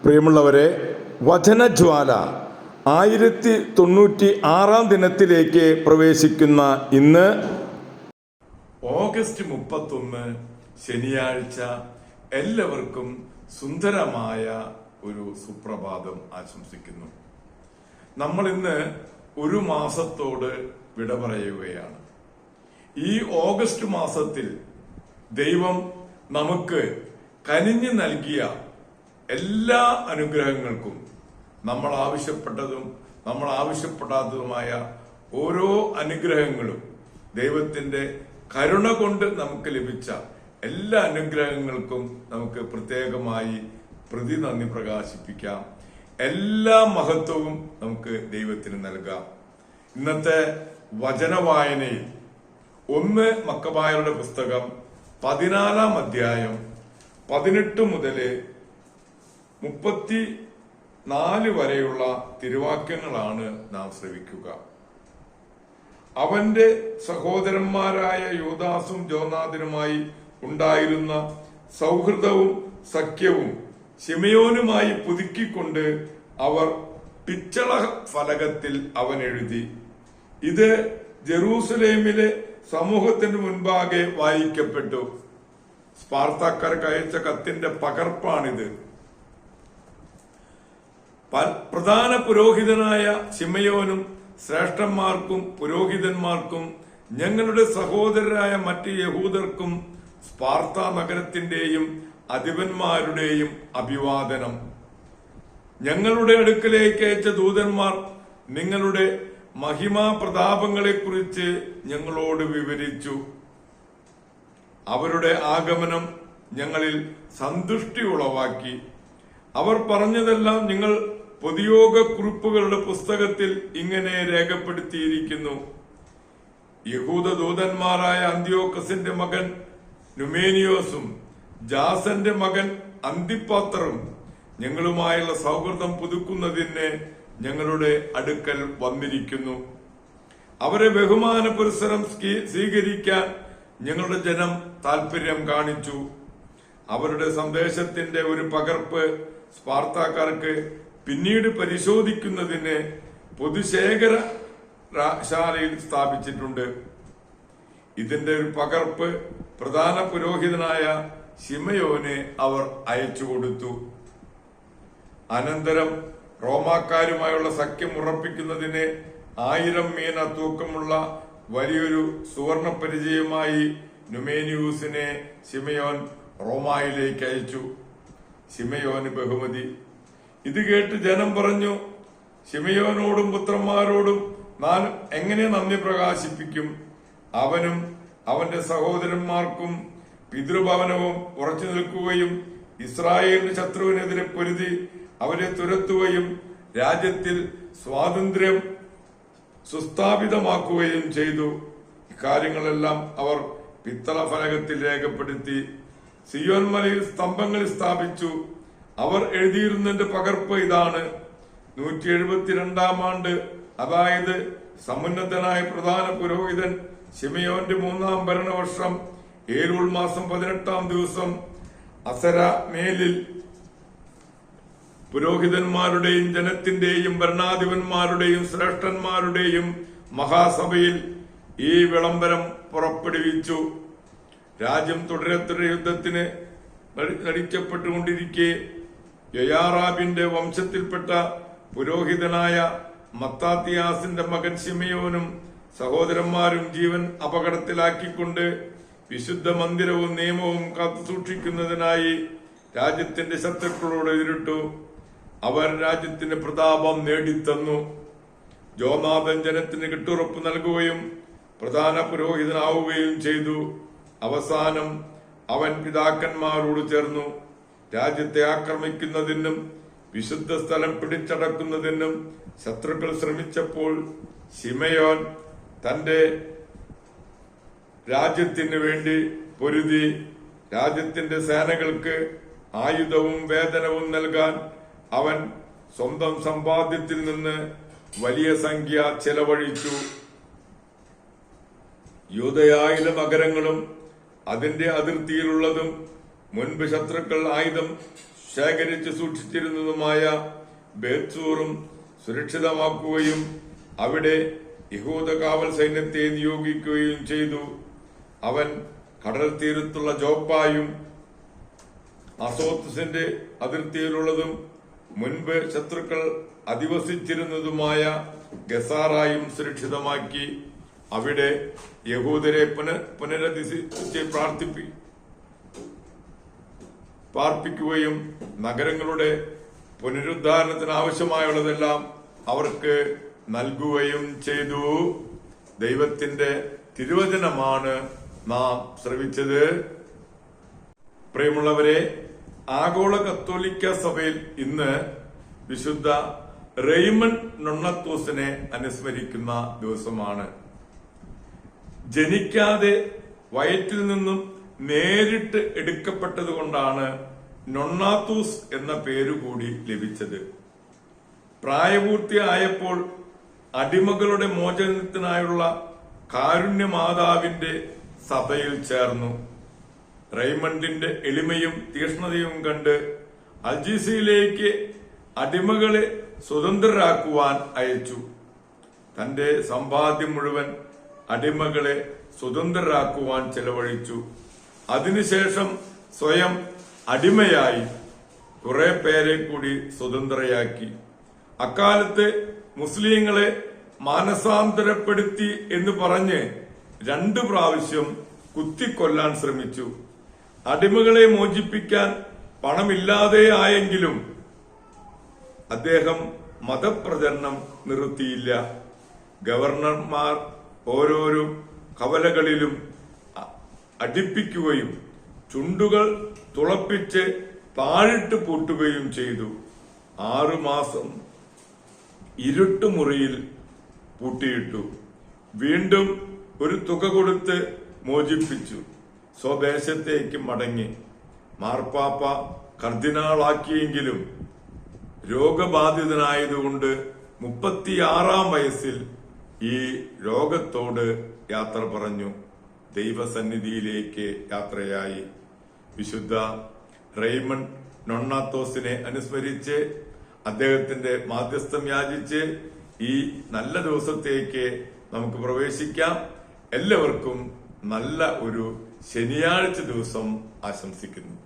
പ്രിയമുള്ളവരെ, വചനജ്വാല 1096 ദിനത്തിലേക്ക് പ്രവേശിക്കുന്ന ഇന്ന് ഓഗസ്റ്റ് 31 ശനിയാഴ്ച എല്ലാവർക്കും സുന്ദരമായ ഒരു സുപ്രഭാതം ആശംസിക്കുന്നു. നമ്മൾ ഇന്ന് ഒരു മാസത്തോട് വിട പറയുകയാണ്. ഈ ഓഗസ്റ്റ് മാസത്തിൽ ദൈവം നമുക്ക് കനിഞ്ഞു നൽകിയ എല്ലാ അനുഗ്രഹങ്ങൾക്കും നമ്മൾ ആവശ്യപ്പെട്ടതും നമ്മൾ ആവശ്യപ്പെടാത്തതുമായ ഓരോ അനുഗ്രഹങ്ങളും ദൈവത്തിന്റെ കരുണ കൊണ്ട് നമുക്ക് ലഭിച്ച എല്ലാ അനുഗ്രഹങ്ങൾക്കും നമുക്ക് പ്രത്യേകമായി നന്ദി പ്രകാശിപ്പിക്കാം. എല്ലാ മഹത്വവും നമുക്ക് ദൈവത്തിന് നൽകാം. ഇന്നത്തെ വചനവായനയിൽ 1 മക്കബായരുടെ പുസ്തകം 14 അധ്യായം 18 മുതൽ 34 വരെയുള്ള തിരുവാക്യങ്ങളാണ് നാം ശ്രവിക്കുക. അവന്റെ സഹോദരന്മാരായ യൂദാസും ജോനാഥനുമായി ഉണ്ടായിരുന്ന സൗഹൃദവും സഖ്യവും ശിമയോനുമായി പുതുക്കിക്കൊണ്ട് അവർ പിച്ചള ഫലകത്തിൽ അവൻ എഴുതി. ഇത് ജെറൂസലേമിലെ സമൂഹത്തിന് മുൻപാകെ വായിക്കപ്പെട്ടു. സ്പാർത്താക്കാർക്ക് അയച്ച കത്തിന്റെ പകർപ്പാണിത്. പ്രധാന പുരോഹിതനായ ശിമയോനും ശ്രേഷ്ഠന്മാർക്കും പുരോഹിതന്മാർക്കും ഞങ്ങളുടെ സഹോദരരായ മറ്റ് യഹൂദർക്കും സ്പാർത്ത നഗരത്തിന്റെയും അധിപന്മാരുടെയും അഭിവാദനം. ഞങ്ങളുടെ അടുക്കലേക്ക് അയച്ച ദൂതന്മാർ നിങ്ങളുടെ മഹിമാ പ്രതാപങ്ങളെക്കുറിച്ച് ഞങ്ങളോട് വിവരിച്ചു. അവരുടെ ആഗമനം ഞങ്ങളിൽ സന്തുഷ്ടി ഉളവാക്കി. അവർ പറഞ്ഞതെല്ലാം നിങ്ങൾ പൊതുയോഗ കുറിപ്പുകളുടെ പുസ്തകത്തിൽ ഇങ്ങനെ രേഖപ്പെടുത്തിയിരിക്കുന്നു. യഹൂദ ദൂതന്മാരായ അന്ത്യോക്കസിന്റെ മകൻ നുമേനിയോസും ജാസന്റെ മകൻ അന്തിപ്പാത്രവും ഞങ്ങളുമായുള്ള സൗഹൃദം പുതുക്കുന്നതിന് ഞങ്ങളുടെ അടുക്കൽ വന്നിരിക്കുന്നു. അവരെ ബഹുമാന പുരസ്സരം സ്വീകരിക്കാൻ ഞങ്ങളുടെ ജനം താൽപര്യം കാണിച്ചു. അവരുടെ സന്ദേശത്തിന്റെ ഒരു പകർപ്പ് സ്പാർത്താക്കാർക്ക് പിന്നീട് പരിശോധിക്കുന്നതിന് പൊതുശേഖരശാലയിൽ സ്ഥാപിച്ചിട്ടുണ്ട്. ഇതിന്റെ ഒരു പകർപ്പ് പ്രധാന പുരോഹിതനായ ശിമയോന് അവർ അയച്ചു കൊടുത്തു. അനന്തരം റോമാക്കാരുമായുള്ള സഖ്യം ഉറപ്പിക്കുന്നതിന് 1000 മീന തൂക്കമുള്ള വലിയൊരു സുവർണ പരിചയമായി നുമേനിയൂസിനെ ശിമയോൻ റോമായിലേക്ക് അയച്ചു. ശിമയോന് ബഹുമതി. ഇത് കേട്ട് ജനം പറഞ്ഞു, ശിമയോനോടും പുത്രന്മാരോടും നാം എങ്ങനെ നന്ദി പ്രകാശിപ്പിക്കും? അവനും അവന്റെ സഹോദരന്മാർക്കും പിതൃഭവനവും ഉറച്ചു നിൽക്കുകയും ഇസ്രായേലിന്റെ ശത്രുവിനെതിരെ പൊരുതി അവരെ തുരത്തുകയും രാജ്യത്തിൽ സ്വാതന്ത്ര്യം സുസ്ഥാപിതമാക്കുകയും ചെയ്തു. ഇക്കാര്യങ്ങളെല്ലാം അവർ പിത്തള ഫലകത്തിൽ രേഖപ്പെടുത്തി. സിയോൻ മലയിൽ സ്തംഭങ്ങൾ സ്ഥാപിച്ചു. അവർ എഴുതിയിരുന്നതിന്റെ പകർപ്പ് ഇതാണ്. 172 ആണ്ട്, അതായത് സമുന്നതനായ പ്രധാന പുരോഹിതൻ ശിമയോന്റെ 3-ാം ഭരണവർഷം ഏലൂൾ മാസം 18-ാം ദിവസം അസര മേലിൽ പുരോഹിതന്മാരുടെയും ജനത്തിന്റെയും ഭരണാധിപന്മാരുടെയും ശ്രേഷ്ഠന്മാരുടെയും മഹാസഭയിൽ ഈ വിളംബരം പുറപ്പെടുവിച്ചു. രാജ്യം തുടരെ യുദ്ധത്തിന് നടിക്കപ്പെട്ടുകൊണ്ടിരിക്കെ യൊയാറാബിന്റെ വംശത്തിൽപ്പെട്ട പുരോഹിതനായ മത്താത്തിയാസിന്റെ മകൻ ശിമയോനും സഹോദരന്മാരും ജീവൻ അപകടത്തിലാക്കിക്കൊണ്ട് വിശുദ്ധ മന്ദിരവും നിയമവും കാത്തുസൂക്ഷിക്കുന്നതിനായി രാജ്യത്തിന്റെ ശത്രുക്കളോട് എതിരിട്ടു. അവർ രാജ്യത്തിന്റെ പ്രതാപം നേടിത്തന്നു. ജോനാഥൻ ജനത്തിന് കെട്ടുറപ്പ് നൽകുകയും പ്രധാന പുരോഹിതനാവുകയും ചെയ്തു. അവസാനം അവൻ പിതാക്കന്മാരോട് ചേർന്നു. രാജ്യത്തെ ആക്രമിക്കുന്നതിനും വിശുദ്ധ സ്ഥലം പിടിച്ചടക്കുന്നതിനും ശത്രുക്കൾ ശ്രമിച്ചപ്പോൾ ശിമയോൻ തന്റെ രാജ്യത്തിന് വേണ്ടി പൊരുതി. രാജ്യത്തിന്റെ സേനകൾക്ക് ആയുധവും വേതനവും നൽകാൻ അവൻ സ്വന്തം സമ്പാദ്യത്തിൽ നിന്ന് വലിയ സംഖ്യ ചെലവഴിച്ചു. യൂദയായിലെ നഗരങ്ങളും അതിന്റെ അതിർത്തിയിലുള്ളതും മുൻപ് ശത്രുക്കൾ ആയുധം ശേഖരിച്ച് സൂക്ഷിച്ചിരുന്നതുമായ ബേത്സൂറും സുരക്ഷിതമാക്കുകയും അവിടെ യഹൂദ കാവൽ സൈന്യത്തെ നിയോഗിക്കുകയും ചെയ്തു. അവൻ കടൽ തീരത്തുള്ള ജോപ്പായും അസോത്തസിന്റെ അതിർത്തിയിലുള്ളതും മുൻപ് ശത്രുക്കൾ അധിവസിച്ചിരുന്നതുമായ ഗസാറായും സുരക്ഷിതമാക്കി. അവിടെ യഹൂദരെ പുനരധിവസിച്ച് പാർപ്പിക്കുകയും നഗരങ്ങളുടെ പുനരുദ്ധാരണത്തിന് ആവശ്യമായുള്ളതെല്ലാം അവർക്ക് നൽകുകയും ചെയ്തു. ദൈവത്തിന്റെ തിരുവചനമാണ് നാം ശ്രവിച്ചത്. പ്രിയമുള്ളവരെ, ആഗോള കത്തോലിക്ക സഭയിൽ ഇന്ന് വിശുദ്ധ റെയ്മണ്ട് നൊണ്ണാത്തോസിനെ അനുസ്മരിക്കുന്ന ദിവസമാണ്. ജനിക്കാതെ വയറ്റിൽ നിന്നും നേരിട്ട് എടുക്കപ്പെട്ടതുകൊണ്ടാണ് നൊണ്ണാത്തൂസ് എന്ന പേരുകൂടി ലഭിച്ചത്. പ്രായപൂർത്തിയായപ്പോൾ അടിമകളുടെ മോചനത്തിനായുള്ള കാരുണ്യമാതാവിന്റെ സഭയിൽ ചേർന്നു. റെയ്മണ്ടിന്റെ എളിമയും തീക്ഷ്ണതയും കണ്ട് അൽജീസിയിലേക്ക് അടിമകളെ സ്വതന്ത്രരാക്കുവാൻ അയച്ചു. തന്റെ സമ്പാദ്യം മുഴുവൻ അടിമകളെ സ്വതന്ത്രരാക്കുവാൻ ചെലവഴിച്ചു. അതിനുശേഷം സ്വയം അടിമയായി കുറെ പേരെ കൂടി സ്വതന്ത്രയാക്കി. അക്കാലത്ത് മുസ്ലിങ്ങളെ മാനസാന്തരപ്പെടുത്തി എന്ന് പറഞ്ഞ് 2 പ്രാവശ്യം കുത്തിക്കൊല്ലാൻ ശ്രമിച്ചു. അടിമകളെ മോചിപ്പിക്കാൻ പണമില്ലാതെ ആയെങ്കിലും അദ്ദേഹം മതപ്രചരണം നിർത്തിയില്ല. ഗവർണർമാർ ഓരോരോ കവലകളിലും അടിപ്പിക്കുകയും ചുണ്ടുകൾ തുളപ്പിച്ച് താഴിട്ട് പൂട്ടുകയും ചെയ്തു. 6 മാസം ഇരുട്ടുമുറിയിൽ പൂട്ടിയിട്ടു. വീണ്ടും ഒരു തുക കൊടുത്ത് മോചിപ്പിച്ചു. സ്വദേശത്തേക്ക് മടങ്ങി. മാർപ്പാപ്പ കർദിനാളാക്കിയെങ്കിലും രോഗബാധിതനായതുകൊണ്ട് 36-ാം വയസ്സിൽ ഈ രോഗത്തോട് യാത്ര പറഞ്ഞു ദൈവസന്നിധിയിലേക്ക് യാത്രയായി. വിശുദ്ധ റെയ്മണ്ട് നൊണ്ണാത്തോസിനെ അനുസ്മരിച്ച് അദ്ദേഹത്തിന്റെ മാധ്യസ്ഥം യാചിച്ച് ഈ നല്ല ദിവസത്തേക്ക് നമുക്ക് പ്രവേശിക്കാം. എല്ലാവർക്കും നല്ല ഒരു ശനിയാഴ്ച ദിവസം ആശംസിക്കുന്നു.